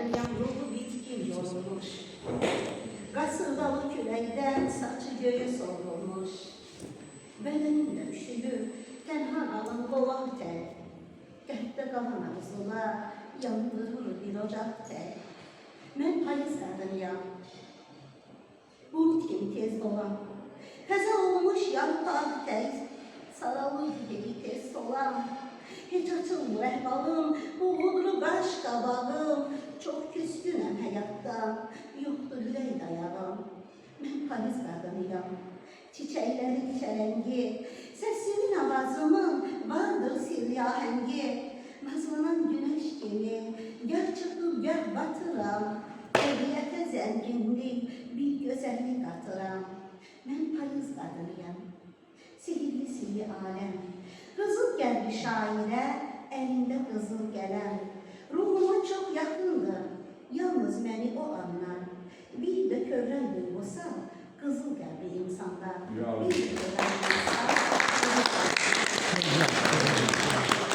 qədəmyam ruhu bitkin yorulmuş. Qasırdalı küləkdən saçı göyə sovrulmuş. Bədənimdə üşüyür, tənha qalın qolaq tək. Qəhdə qalan arzular yandırır bir ocaq tək. Mən payız qadınıyam, bulut kimi tez dolan. Təzə olmuş yarpaq tək, saralır gibi tez solan. Heç açılmır əhvalım, buğudru qaş qabağım. Çox küskünəm həyatdan, yoxdur ürək dayağım. Mən payız qadınıyam, çiçəklərin şərəngi. Səsimin avazımın vardır sirli ahəngi. Nazlanan günəş kimi, gəl çıxıb gəl batıram. Təbiətə zənginlik, bir gözəllik qatıram. Mən payız qadınıyam, sihirli aləm. Qızıl gəldi şairə, əlində qızıl gələm. Ruhuma çox yaxındır, yalnız məni o anlar. Bir də kövrən duyğusa, qızıl gəldi insanda.